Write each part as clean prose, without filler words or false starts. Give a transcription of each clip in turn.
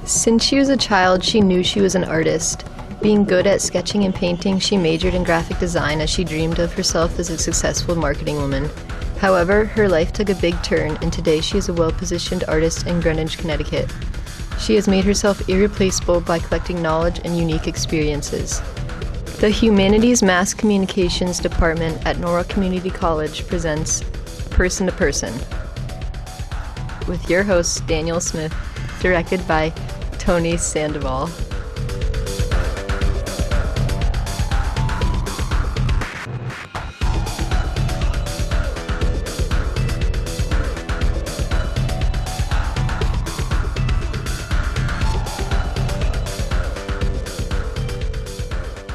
Since she was a child, she knew she was an artist. Being good at sketching and painting, she majored in graphic design as she dreamed of herself as a successful marketing woman. However, her life took a big turn, and today she is a well-positioned artist in Greenwich, Connecticut. She has made herself irreplaceable by collecting knowledge and unique experiences. The Humanities Mass Communications Department at Norwalk Community College presents Person to Person with your host, Daniel Smith, directed by Toni Sandoval.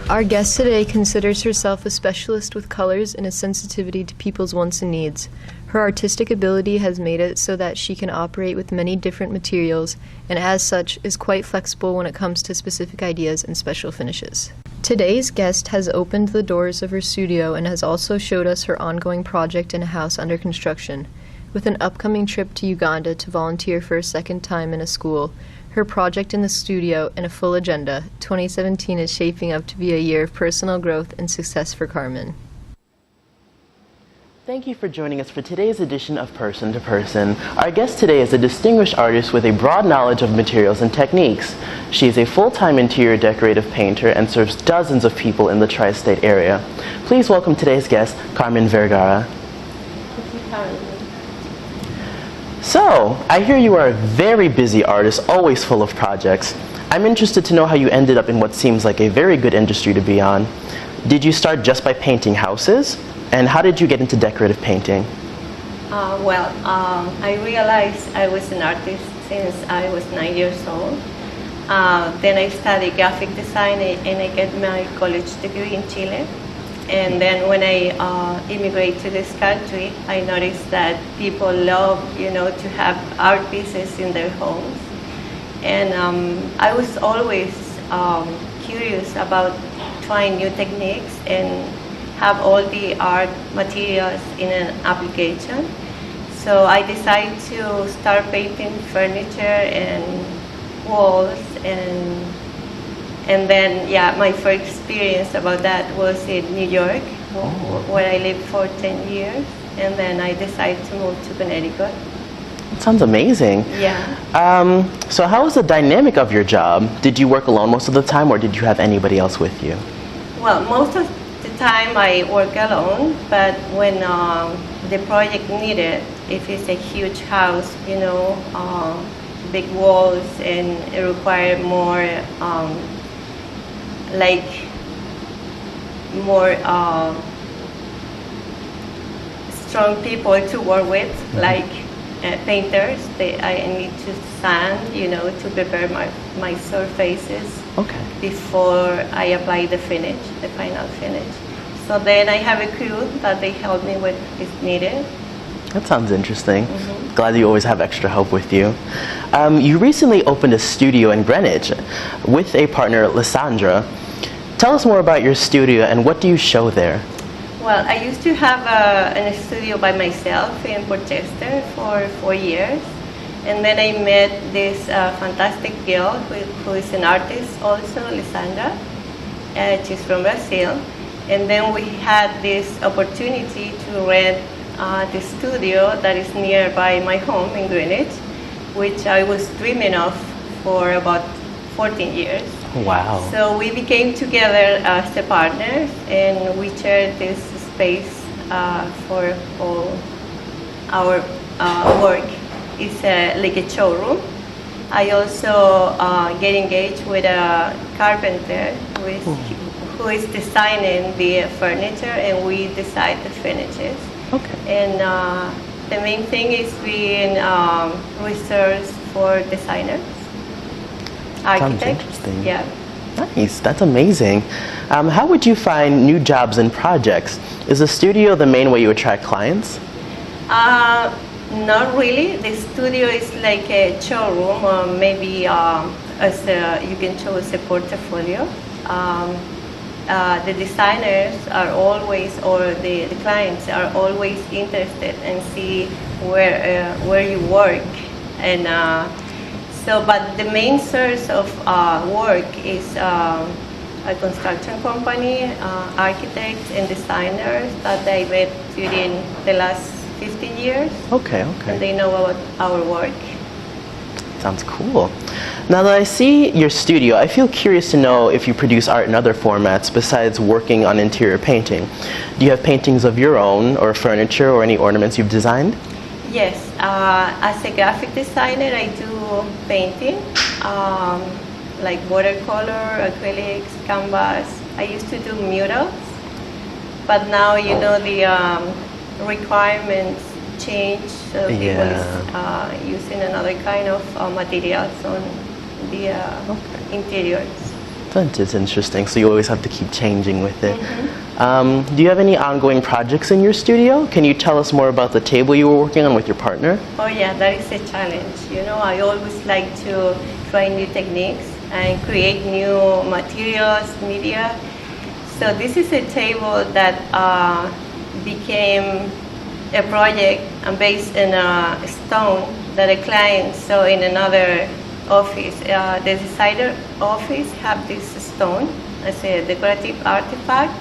Our guest today considers herself a specialist with colors and a sensitivity to people's wants and needs. Her artistic ability has made it so that she can operate with many different materials, and as such is quite flexible when it comes to specific ideas and special finishes. Today's guest has opened the doors of her studio and has also showed us her ongoing project in a house under construction. With an upcoming trip to Uganda to volunteer for a second time in a school, her project in the studio, and a full agenda, 2017 is shaping up to be a year of personal growth and success for Carmen. Thank you for joining us for today's edition of Person to Person. Our guest today is a distinguished artist with a broad knowledge of materials and techniques. She is a full-time interior decorative painter and serves dozens of people in the tri-state area. Please welcome today's guest, Carmen Vergara. So, I hear you are a very busy artist, always full of projects. I'm interested to know how you ended up in what seems like a very good industry to be on. Did you start just by painting houses? And how did you get into decorative painting? I realized I was an artist since I was 9 years old. Then I studied graphic design and I got my college degree in Chile. And then when I immigrated to this country, I noticed that people love, to have art pieces in their homes. And I was always curious about trying new techniques and have all the art materials in an application. So I decided to start painting furniture and walls, and then, my first experience about that was in New York, where I lived for 10 years, and then I decided to move to Connecticut. That sounds amazing. Yeah. So how was the dynamic of your job? Did you work alone most of the time, or did you have anybody else with you? Well, most of the time I work alone, but when the project needed, if it's a huge house, big walls, and it requires more strong people to work with, like painters. I need to sand, to prepare my surfaces before I apply the final finish. So then I have a crew that they help me with if needed. That sounds interesting. Glad you always have extra help with you. You recently opened a studio in Greenwich with a partner, Lysandra. Tell us more about your studio and what do you show there? Well, I used to have a studio by myself in Portchester for 4 years. And then I met this fantastic girl who is an artist also, Lysandra. She's from Brazil. And then we had this opportunity to rent the studio that is nearby my home in Greenwich, which I was dreaming of for about 14 years. Wow. So we became together as the partners, and we shared this space for all our work. It's like a showroom. I also get engaged with a carpenter who is designing the furniture, and we decide the finishes. Okay. And the main thing is being research for designers, architects. Sounds interesting. Yeah. Nice, that's amazing. How would you find new jobs and projects? Is the studio the main way you attract clients? Not really. The studio is like a showroom, or maybe you can choose a portfolio. The designers are always, or the clients are always interested and see where you work, and So, but the main source of work is a construction company, architects and designers that I met during the last 15 years. Okay. And they know about our work. Sounds cool. Now that I see your studio, I feel curious to know if you produce art in other formats besides working on interior painting. Do you have paintings of your own, or furniture, or any ornaments you've designed? Yes, as a graphic designer, I do painting, like watercolor, acrylics, canvas. I used to do murals, but now, you know, the requirements change, so people is using another kind of materials on the interiors. That's interesting. So you always have to keep changing with it. Do you have any ongoing projects in your studio? Can you tell us more about the table you were working on with your partner? Oh yeah, that is a challenge. You know, I always like to try new techniques and create new materials, media. So this is a table that became a project based in a stone that a client saw in another office. The designer office have this stone as a decorative artifact.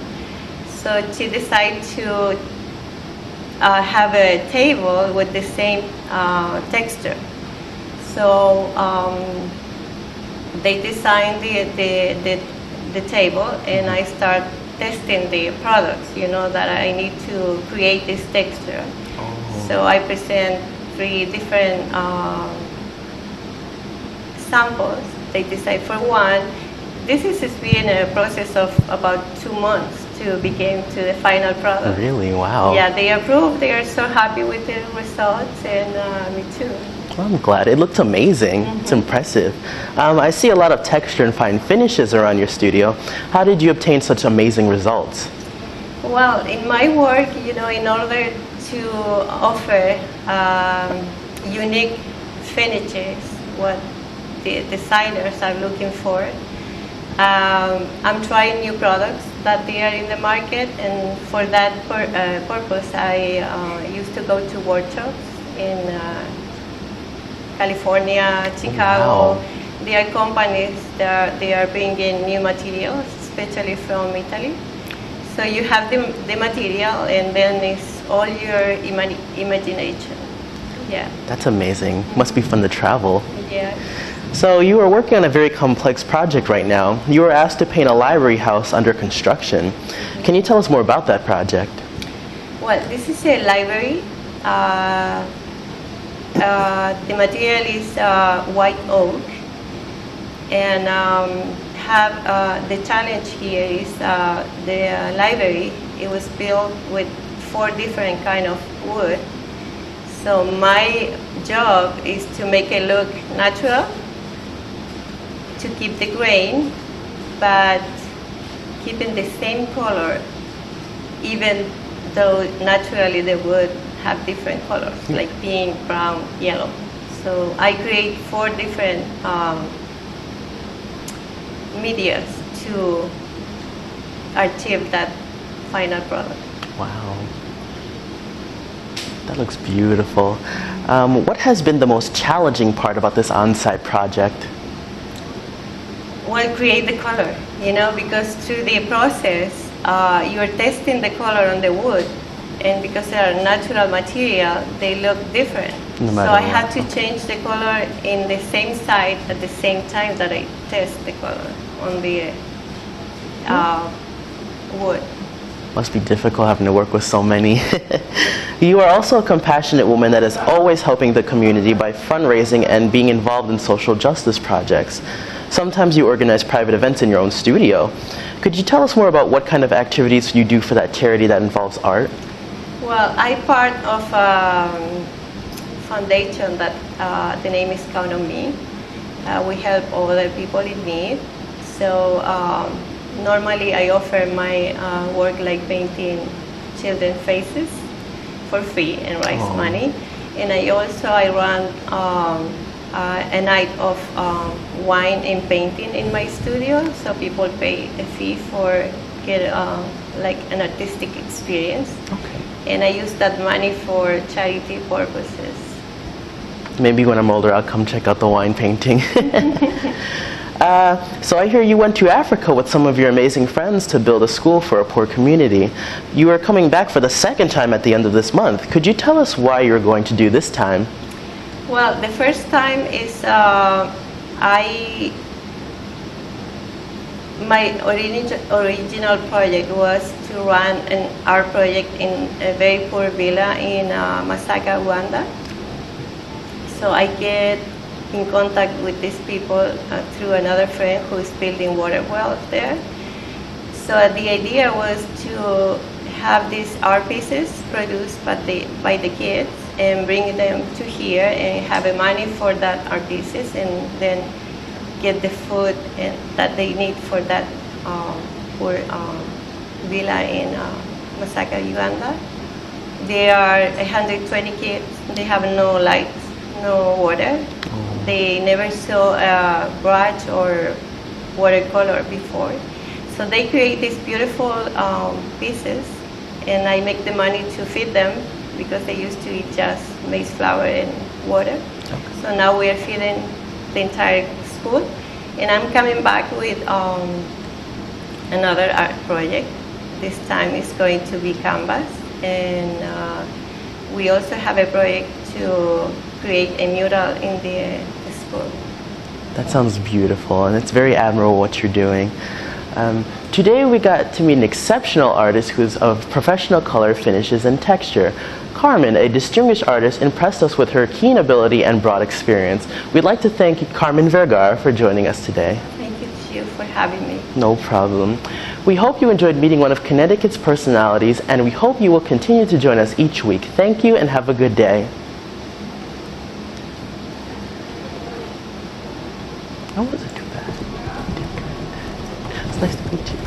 So she decided to have a table with the same texture. So they designed the table, and I start testing the products, you know, that I need to create this texture. So I present 3 different samples. They decide for one. This has been a process of about 2 months to become to the final product. Really? Wow. Yeah, they approve. They are so happy with the results, and me too. Well, I'm glad. It looks amazing. It's impressive. I see a lot of texture and fine finishes around your studio. How did you obtain such amazing results? Well, in my work, you know, in order to offer unique finishes, what the designers are looking for, I'm trying new products that they are in the market, and for that purpose, I used to go to workshops in California, Chicago. Wow. There are companies that they are bringing new materials, especially from Italy. So you have the material, and then it's all your imagination. Yeah. That's amazing. Must be fun to travel. Yeah. So you are working on a very complex project right now. You were asked to paint a library house under construction. Can you tell us more about that project? Well, this is a library. The material is white oak, and the challenge here is the library. It was built with 4 different kind of wood. So my job is to make it look natural, to keep the grain, but keeping the same color, even though naturally the wood have different colors, like pink, brown, yellow. So I create 4 different medias to achieve that final product. Wow. That looks beautiful. What has been the most challenging part about this on-site project? Well, create the color, you know, because through the process, you're testing the color on the wood, and because they are natural material, they look different. So I had to change the color in the same site at the same time that I test the color on the wood. Must be difficult having to work with so many. You are also a compassionate woman that is always helping the community by fundraising and being involved in social justice projects. Sometimes you organize private events in your own studio. Could you tell us more about what kind of activities you do for that charity that involves art? Well, I'm part of a foundation that the name is Count on Me. We help other people in need. So normally I offer my work like painting children's faces for free and raise money. And I run a night of wine and painting in my studio, so people pay a fee for get like an artistic experience. Okay. And I use that money for charity purposes. Maybe when I'm older, I'll come check out the wine painting. So I hear you went to Africa with some of your amazing friends to build a school for a poor community. You are coming back for the second time at the end of this month. Could you tell us why you're going to do this time? Well, the first time is my original project was to run an art project in a very poor villa in Masaka, Uganda. So I get in contact with these people through another friend who is building water wells there. So the idea was to have these art pieces produced by the kids and bring them to here and have a money for that art pieces, and then get the food that they need for that poor villa in Masaka, Uganda. There are 120 kids. They have no lights, no water. They never saw a brush or watercolor before. So they create these beautiful pieces, and I make the money to feed them because they used to eat just maize flour and water. Okay. So now we are feeding the entire school, and I'm coming back with another art project. This time it's going to be canvas, and we also have a project to create a mural in the school. That sounds beautiful, and it's very admirable what you're doing. Today we got to meet an exceptional artist who's of professional color, finishes, and texture. Carmen, a distinguished artist, impressed us with her keen ability and broad experience. We'd like to thank Carmen Vergara for joining us today. Thank you for having me. No problem. We hope you enjoyed meeting one of Connecticut's personalities, and we hope you will continue to join us each week. Thank you and have a good day. How was it too bad? It's nice to meet you.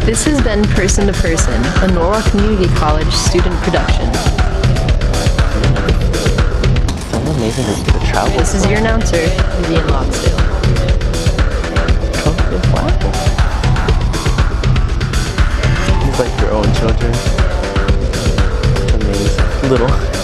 This has been Person to Person, a Norwalk Community College student production. It's so amazing that you get to travel. This is your announcer, Vivian Loxdale. Oh, wow. Like your own children. Amazing. Little.